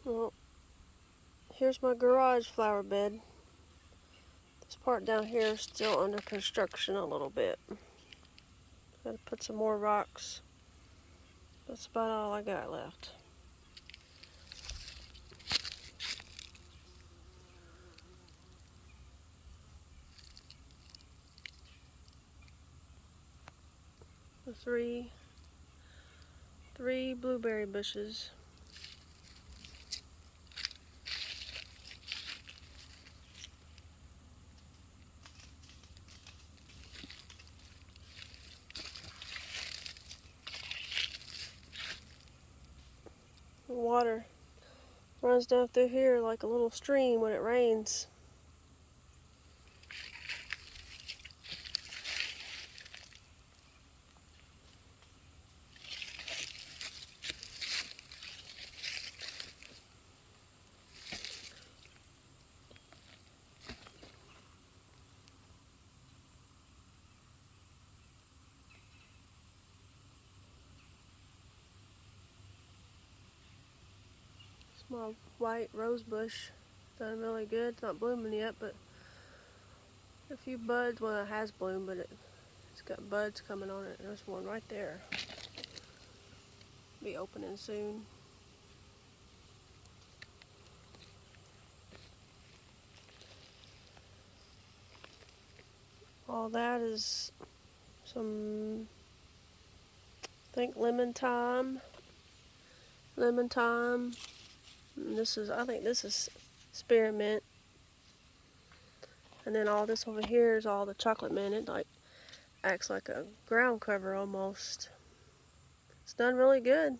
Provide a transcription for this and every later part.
Well, here's my garage flower bed. This part down here is still under construction a little bit. Gotta put some more rocks. That's about all I got left. The three blueberry bushes. The water runs down through here like a little stream when it rains. It's my white rose bush. Done really good. It's not blooming yet, but a few buds. Well, it has bloomed, but it's got buds coming on it. There's one right there. Be opening soon. All that is some, I think, lemon thyme. And I think this is spearmint. And then all this over here is all the chocolate mint. It like acts like a ground cover almost. It's done really good.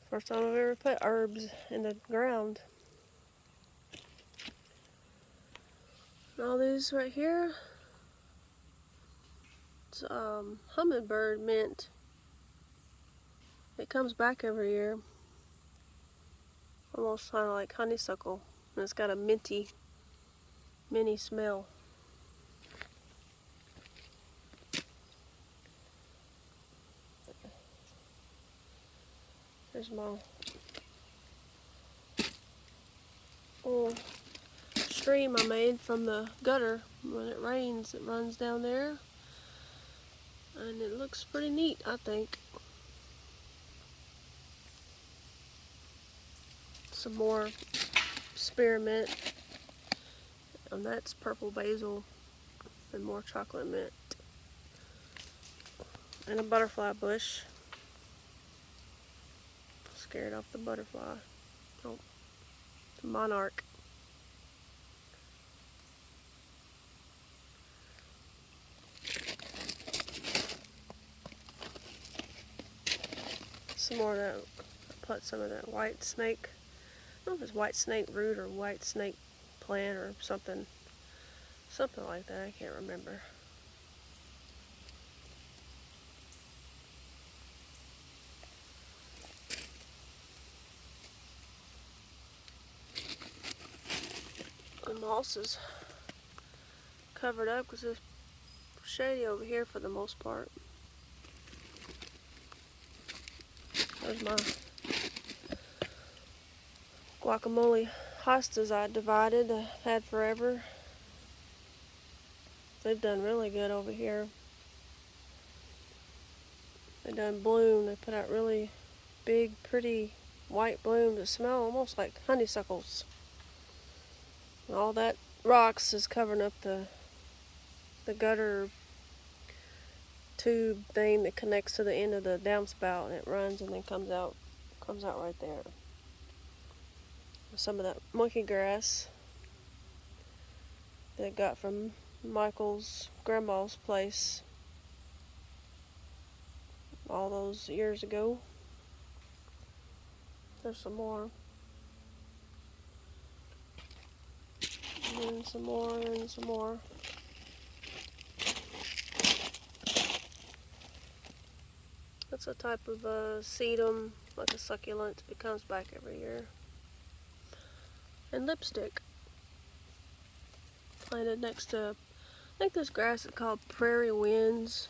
First time I've ever put herbs in the ground. And all these right here, it's hummingbird mint. It comes back every year. Almost kind of like honeysuckle. And it's got a minty smell. There's my little stream I made from the gutter. When it rains, it runs down there. And it looks pretty neat, I think. Some more spearmint. And that's purple basil. And more chocolate mint. And a butterfly bush. Scared off the butterfly. Oh, the monarch. Some more of that. I put some of that white snake. I don't know if it's white snake root or white snake plant or something. Something like that. I can't remember. The moss is covered up because it's shady over here for the most part. There's my guacamole hostas I divided. I've had forever. They've done really good over here. They done bloom. They put out really big, pretty white blooms that smell almost like honeysuckles. And all that rocks is covering up the gutter tube thing that connects to the end of the downspout, and it runs and then comes out right there. Some of that monkey grass that I got from Michael's grandma's place all those years ago. There's some more. And some more and some more. That's a type of sedum, like a succulent. It comes back every year. And lipstick. Planted next to, I think this grass is called prairie winds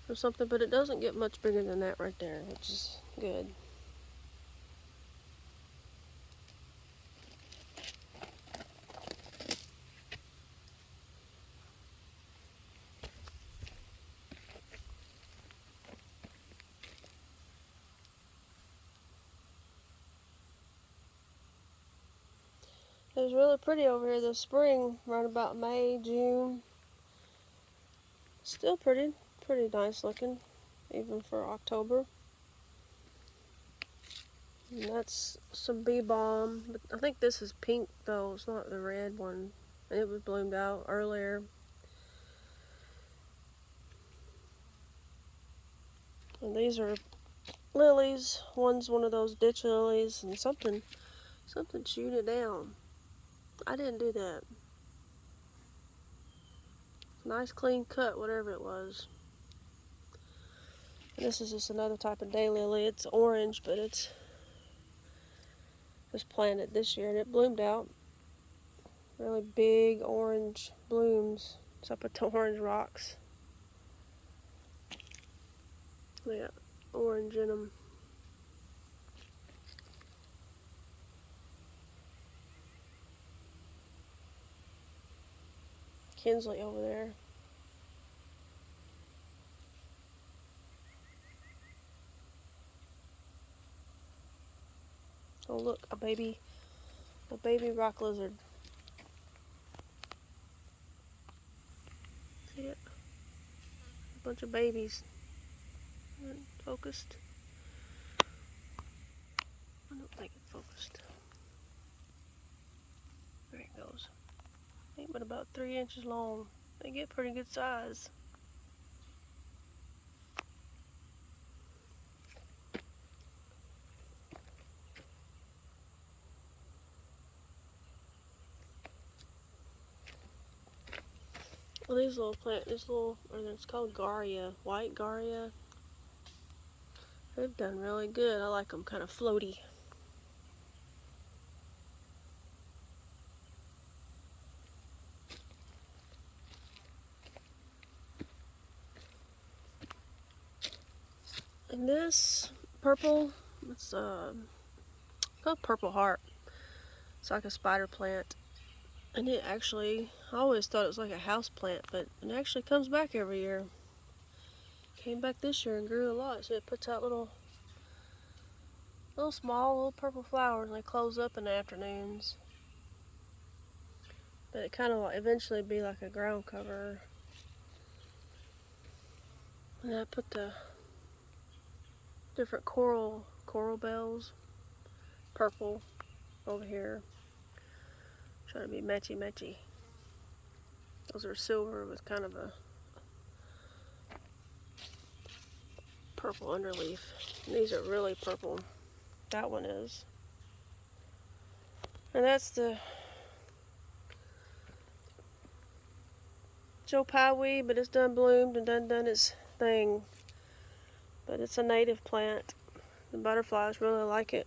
or something, but it doesn't get much bigger than that right there, which is good. It was really pretty over here this spring, right about May, June. Still pretty nice looking, even for October. And that's some bee balm, but I think this is pink though, it's not the red one. And it was bloomed out earlier. And these are lilies. One's one of those ditch lilies, and something chewed it down. I didn't do that. Nice clean cut, whatever it was. And this is just another type of daylily. It's orange, but it's just planted this year, and it bloomed out. Really big orange blooms. So I put the orange rocks. They got orange in them. Kinsley over there. Oh look, a baby rock lizard. See it? A bunch of babies. Focused. I don't think it's focused. There it goes. Ain't but about 3 inches long. They get pretty good size. Well, these little it's called Garrya, white Garrya. They've done really good. I like them kind of floaty. And this purple, it's called Purple Heart. It's like a spider plant. And it actually, I always thought it was like a house plant, but it actually comes back every year. Came back this year and grew a lot. So it puts out little small purple flowers, and they close up in the afternoons. But it kind of eventually be like a ground cover. And I put the different coral bells, purple over here. Trying to be matchy. Those are silver with kind of a purple underleaf. And these are really purple. That one is. And that's the Joe Pye weed, but it's done bloomed and done its thing. But it's a native plant. The butterflies really like it.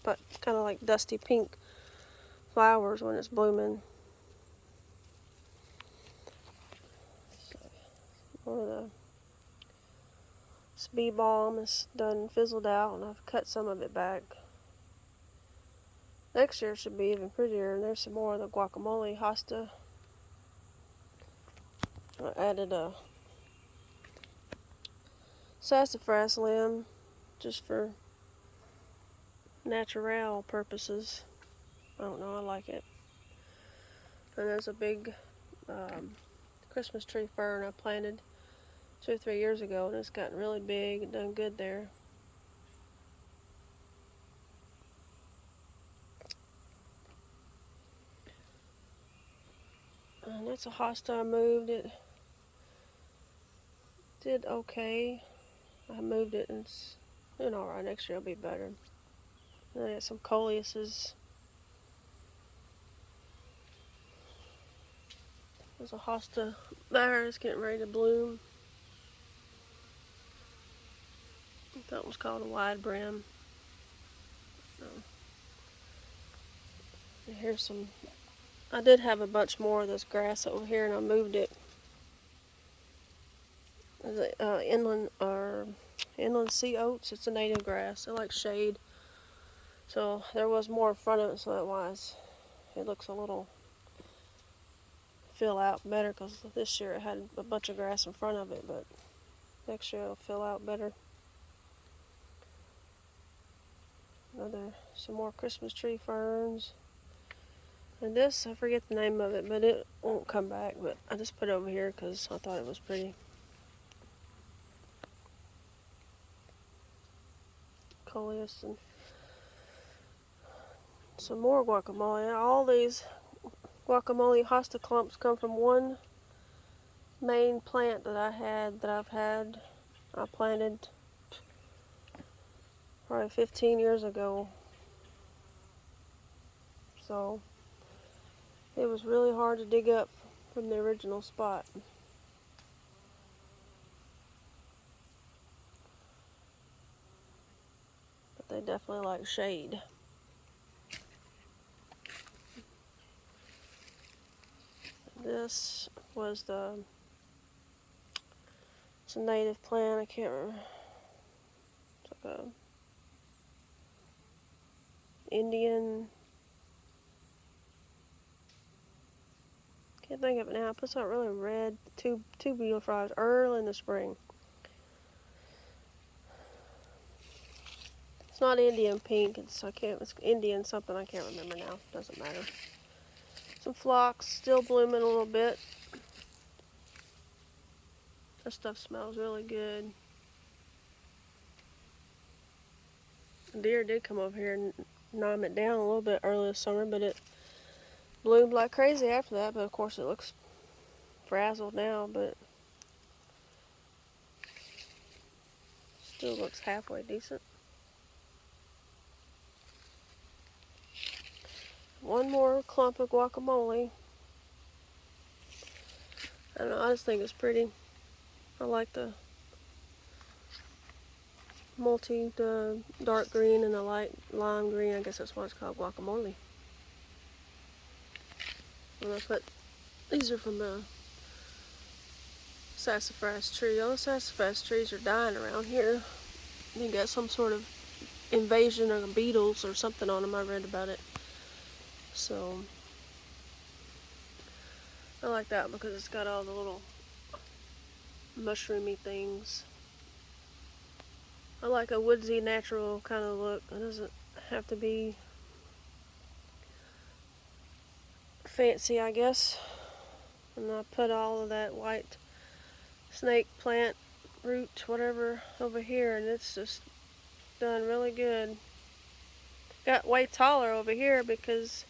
But kind of like dusty pink flowers when it's blooming. One of the bee balm is done fizzled out, and I've cut some of it back. Next year should be even prettier, and there's some more of the guacamole hosta. I added a sassafras limb just for natural purposes. I don't know, I like it. And there's a big Christmas tree fern I planted 2 or 3 years ago, and it's gotten really big and done good there. And that's a hosta I moved. It did okay. I moved it and it's doing alright. Next year it'll be better. And I got some coleuses. There's a hosta there. It's getting ready to bloom. I think that was called a wide brim. So, and here's some. I did have a bunch more of this grass over here, and I moved it. Inland sea oats. It's a native grass. It likes shade. So there was more in front of it, so it looks a little fill out better, because this year it had a bunch of grass in front of it, but next year it'll fill out better. Some more Christmas tree ferns. And this, I forget the name of it, but it won't come back. But I just put it over here because I thought it was pretty. Coleus and some more guacamole. All these guacamole hosta clumps come from one main plant that I've had. I planted probably 15 years ago. So it was really hard to dig up from the original spot. But they definitely like shade. This was it's a native plant. I can't remember. It's like a Indian. Can't think of it now. It puts out really red tubular flowers early in the spring. It's not Indian pink. It's Indian something. I can't remember now. Doesn't matter. Some phlox still blooming a little bit. This stuff smells really good. The deer did come over here and nom it down a little bit early this summer, but it bloomed like crazy after that. But of course it looks frazzled now, but still looks halfway decent. One more clump of guacamole. I don't know, I just think it's pretty. I like the the dark green and the light lime green. I guess that's why it's called guacamole. And these are from the sassafras tree. All the sassafras trees are dying around here. They got some sort of invasion of beetles or something on them. I read about it. So I like that because it's got all the little mushroomy things. I like a woodsy, natural kind of look. It doesn't have to be fancy, I guess. And I put all of that white snake plant root, whatever, over here, and it's just done really good. Got way taller over here because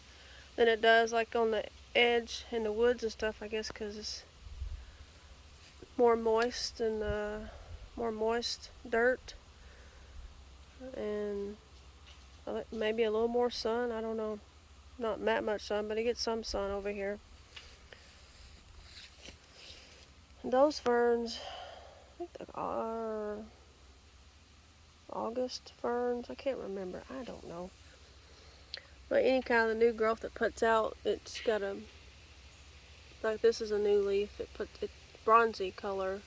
than it does like on the edge in the woods and stuff, I guess, because it's more moist and more moist dirt and maybe a little more sun. I don't know, not that much sun, but it gets some sun over here. And those ferns, I think they are August ferns. I can't remember. I don't know. But any kind of new growth that puts out, it's got a, like this is a new leaf. It's bronzy color,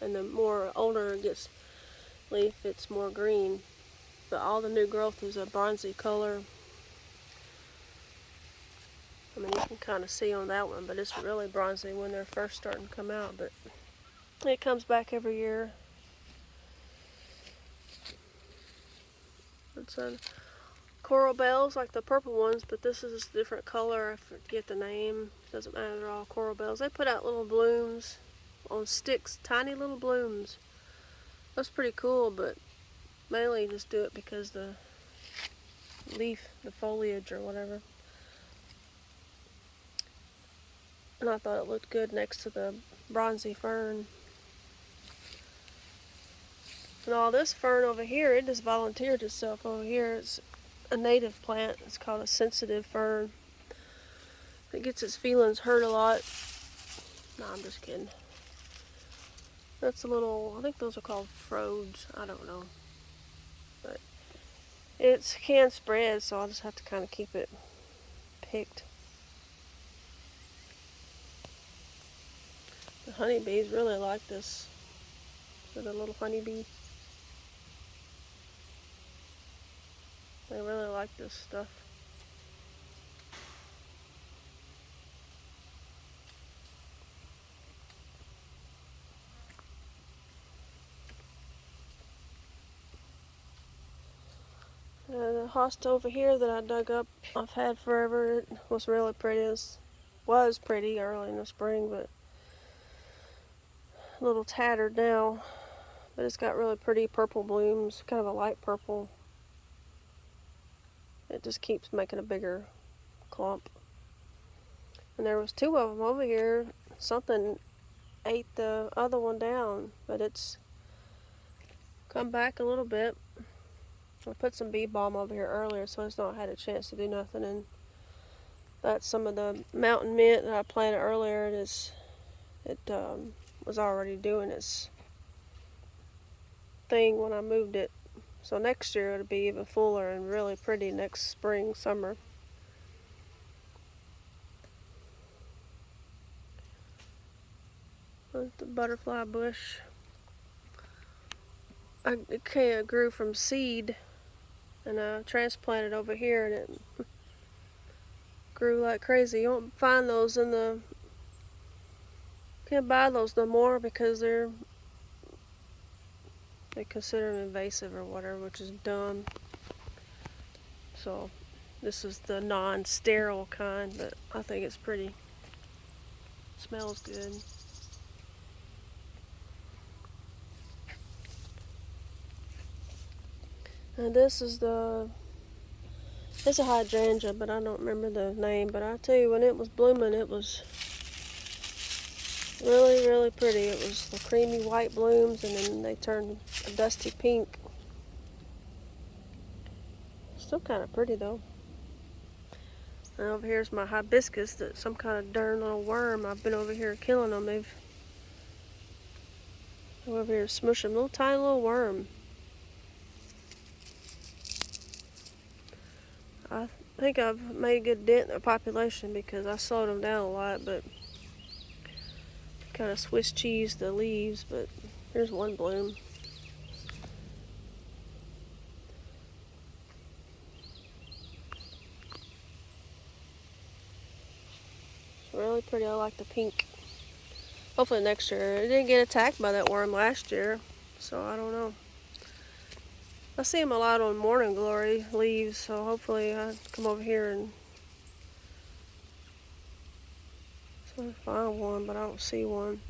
and the more older it gets leaf, it's more green. But all the new growth is a bronzy color. I mean, you can kind of see on that one, but it's really bronzy when they're first starting to come out. But it comes back every year. It's coral bells, like the purple ones, but this is a different color. I forget the name. Doesn't matter. They're all coral bells. They put out little blooms on sticks, tiny little blooms. That's pretty cool, but mainly just do it because the leaf, the foliage or whatever. And I thought it looked good next to the bronzy fern. And all this fern over here, it just volunteered itself over here. It's a native plant. It's called a sensitive fern. It gets its feelings hurt a lot. No, I'm just kidding. That's a little, I think those are called frodes. I don't know. But it can spread, so I'll just have to kind of keep it picked. The honeybees really like this. So the little honeybee. They really like this stuff. The hosta over here that I dug up, I've had forever. It was really pretty. It was pretty early in the spring, but a little tattered now. But it's got really pretty purple blooms, kind of a light purple. It just keeps making a bigger clump. And there was two of them over here. Something ate the other one down, but it's come back a little bit. I put some bee balm over here earlier, so it's not had a chance to do nothing. And that's some of the mountain mint that I planted earlier. It was already doing its thing when I moved it. So next year it'll be even fuller and really pretty next spring, summer. The butterfly bush. It grew from seed, and I transplanted over here, and it grew like crazy. You don't find those can't buy those no more because they consider them invasive or whatever, which is dumb. So this is the non-sterile kind, but I think it's pretty. Smells good. And this is it's a hydrangea, but I don't remember the name. But I tell you, when it was blooming, it was really, really pretty. It was the creamy white blooms, and then they turned a dusty pink. Still kind of pretty though. And over here's my hibiscus that some kind of darn little worm. I've been over here killing them. I'm over here smushing little tiny little worm. I think I've made a good dent in their population because I slowed them down a lot, but kind of Swiss cheese the leaves. But here's one bloom. It's really pretty. I like the pink. Hopefully next year. It didn't get attacked by that worm last year, so I don't know. I see them a lot on morning glory leaves, so hopefully I come over here and find one, but I don't see one.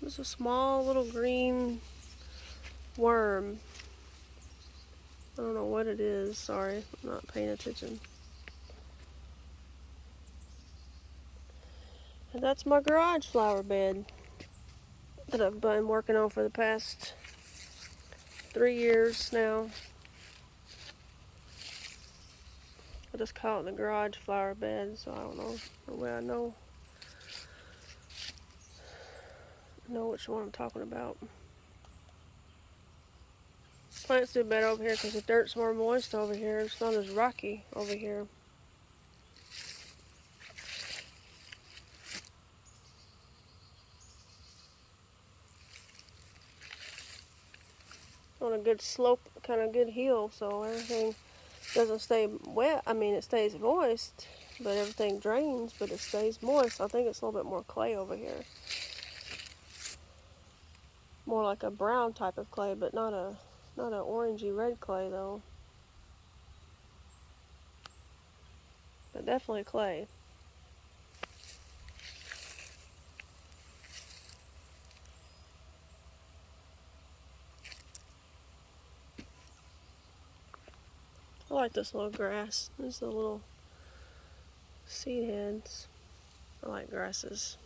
There's a small little green worm. I don't know what it is. Sorry, I'm not paying attention. And that's my garage flower bed that I've been working on for the past 3 years now. I just call it the garage flower bed, so I don't know. The way I know which one I'm talking about. Plants do better over here because the dirt's more moist over here. It's not as rocky over here. On a good slope, kind of good hill, so everything doesn't stay wet. I mean, it stays moist, but everything drains, but it stays moist. I think it's a little bit more clay over here. More like a brown type of clay, but not an orangey red clay though. But definitely clay. I like this little grass. These are the little seed heads. I like grasses.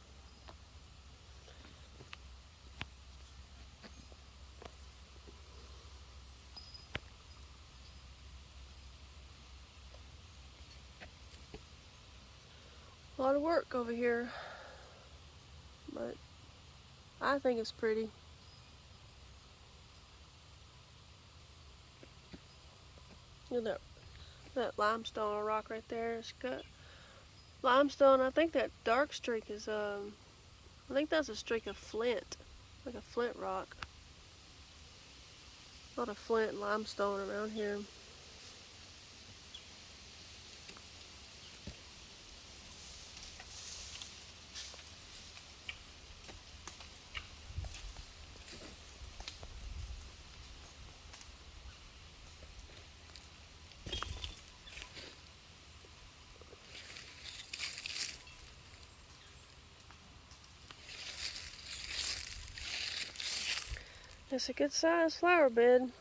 A lot of work over here, but I think it's pretty. Look at that limestone rock right there. It's got limestone. I think that dark streak is I think that's a streak of flint, like a flint rock. A lot of flint and limestone around here. It's a good sized flower bed.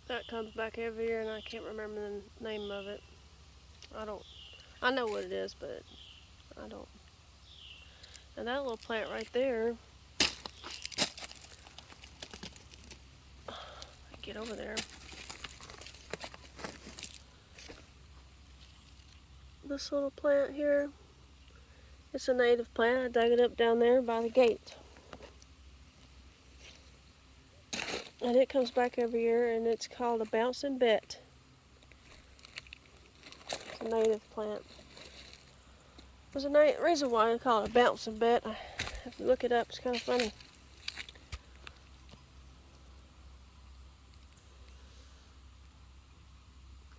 That comes back every year and I can't remember the name of it. I know what it is, but I don't. And that little plant right there, get over there. This little plant here, it's a native plant. I dug it up down there by the gate. And it comes back every year, and it's called a bouncing bet. It's a native plant. There's a reason why I call it a bouncing bet. I have to look it up. It's kind of funny.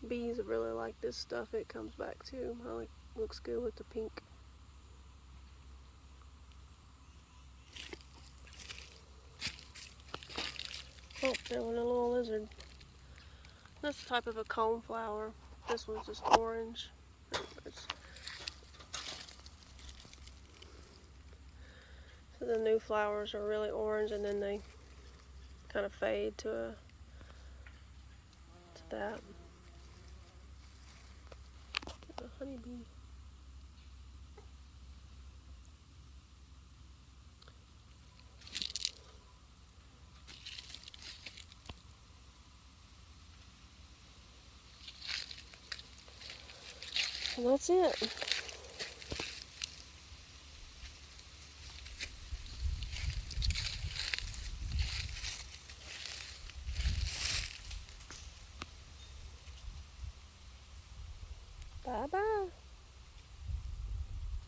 Bees really like this stuff. It comes back too. Looks good with the pink. Oh, there went a little lizard. That's a type of a cone flower. This one's just orange. So the new flowers are really orange, and then they kind of fade to that. Get a honeybee. And that's it.